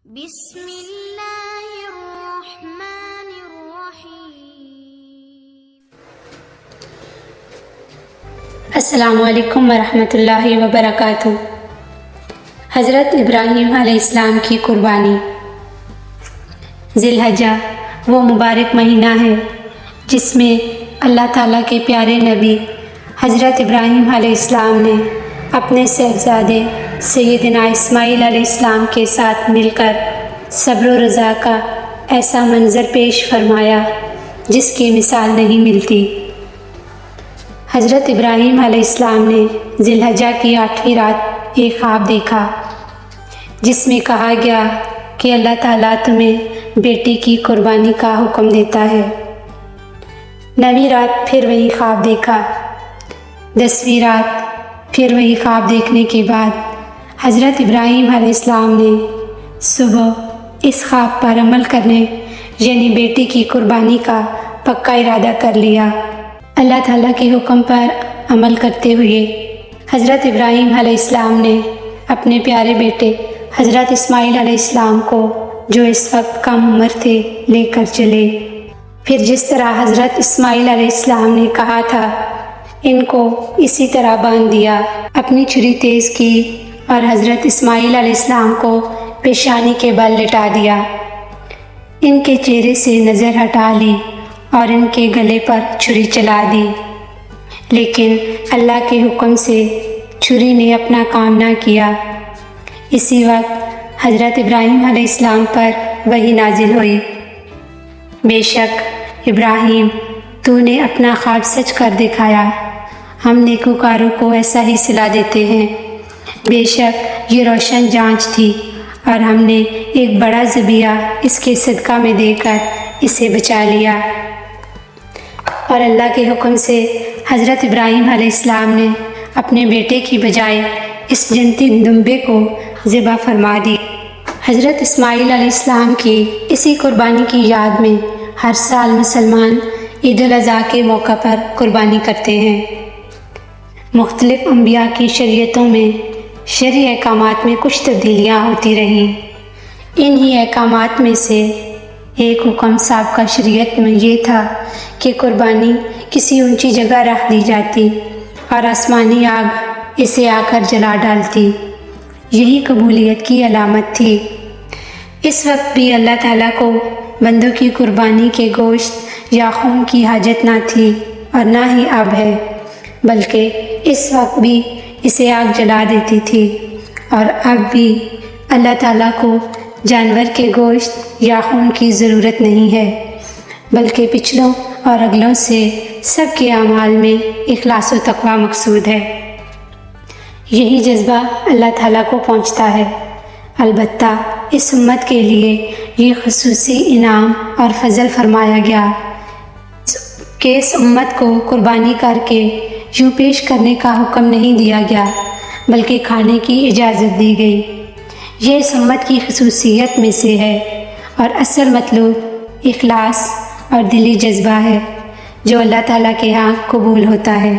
بسم اللہ الرحمن الرحیم۔ السلام علیکم ورحمۃ اللہ وبرکاتہ۔ حضرت ابراہیم علیہ السلام کی قربانی۔ ذی الحجہ وہ مبارک مہینہ ہے جس میں اللہ تعالیٰ کے پیارے نبی حضرت ابراہیم علیہ السلام نے اپنے صاحبزادے سیدنا اسماعیل علیہ السلام کے ساتھ مل کر صبر و رضا کا ایسا منظر پیش فرمایا جس کی مثال نہیں ملتی۔ حضرت ابراہیم علیہ السلام نے ذی الحجہ کی 8ویں رات ایک خواب دیکھا جس میں کہا گیا کہ اللہ تعالیٰ تمہیں بیٹی کی قربانی کا حکم دیتا ہے۔ 9ویں رات پھر وہی خواب دیکھا۔ 10ویں رات پھر وہی خواب دیکھنے کے بعد حضرت ابراہیم علیہ السلام نے صبح اس خواب پر عمل کرنے یعنی بیٹی کی قربانی کا پکا ارادہ کر لیا۔ اللہ تعالیٰ کے حکم پر عمل کرتے ہوئے حضرت ابراہیم علیہ السلام نے اپنے پیارے بیٹے حضرت اسماعیل علیہ السلام کو جو اس وقت کم عمر تھے لے کر چلے۔ پھر جس طرح حضرت اسماعیل علیہ السلام نے کہا تھا ان کو اسی طرح باندھ دیا، اپنی چھری تیز کی اور حضرت اسماعیل علیہ السلام کو پیشانی کے بل لٹا دیا، ان کے چہرے سے نظر ہٹا لی اور ان کے گلے پر چھری چلا دی، لیکن اللہ کے حکم سے چھری نے اپنا کام نہ کیا۔ اسی وقت حضرت ابراہیم علیہ السلام پر وحی نازل ہوئی، بے شک ابراہیم تو نے اپنا خواب سچ کر دکھایا، ہم نیکوکاروں کو ایسا ہی صلہ دیتے ہیں۔ بے شک یہ روشن جانچ تھی اور ہم نے ایک بڑا ذبیحہ اس کے صدقہ میں دے کر اسے بچا لیا۔ اور اللہ کے حکم سے حضرت ابراہیم علیہ السلام نے اپنے بیٹے کی بجائے اس جنتی دمبے کو ذبح فرما دی۔ حضرت اسماعیل علیہ السلام کی اسی قربانی کی یاد میں ہر سال مسلمان عید الاضحیٰ کے موقع پر قربانی کرتے ہیں۔ مختلف انبیاء کی شریعتوں میں شرعی احکامات میں کچھ تبدیلیاں ہوتی رہیں۔ انہی احکامات میں سے ایک حکم سابقہ شریعت میں یہ تھا کہ قربانی کسی اونچی جگہ رکھ دی جاتی اور آسمانی آگ اسے آ کر جلا ڈالتی، یہی قبولیت کی علامت تھی۔ اس وقت بھی اللہ تعالیٰ کو بندوں کی قربانی کے گوشت یا خون کی حاجت نہ تھی اور نہ ہی اب ہے، بلکہ اس وقت بھی اسے آگ جلا دیتی تھی، اور اب بھی اللہ تعالیٰ کو جانور کے گوشت یا خون کی ضرورت نہیں ہے، بلکہ پچھلوں اور اگلوں سے سب کے اعمال میں اخلاص و تقویٰ مقصود ہے۔ یہی جذبہ اللہ تعالیٰ کو پہنچتا ہے۔ البتہ اس امت کے لیے یہ خصوصی انعام اور فضل فرمایا گیا کہ اس امت کو قربانی کر کے یوں پیش کرنے کا حکم نہیں دیا گیا بلکہ کھانے کی اجازت دی گئی۔ یہ اس امت کی خصوصیت میں سے ہے اور اصل مطلوب اخلاص اور دلی جذبہ ہے جو اللہ تعالیٰ کے ہاں قبول ہوتا ہے۔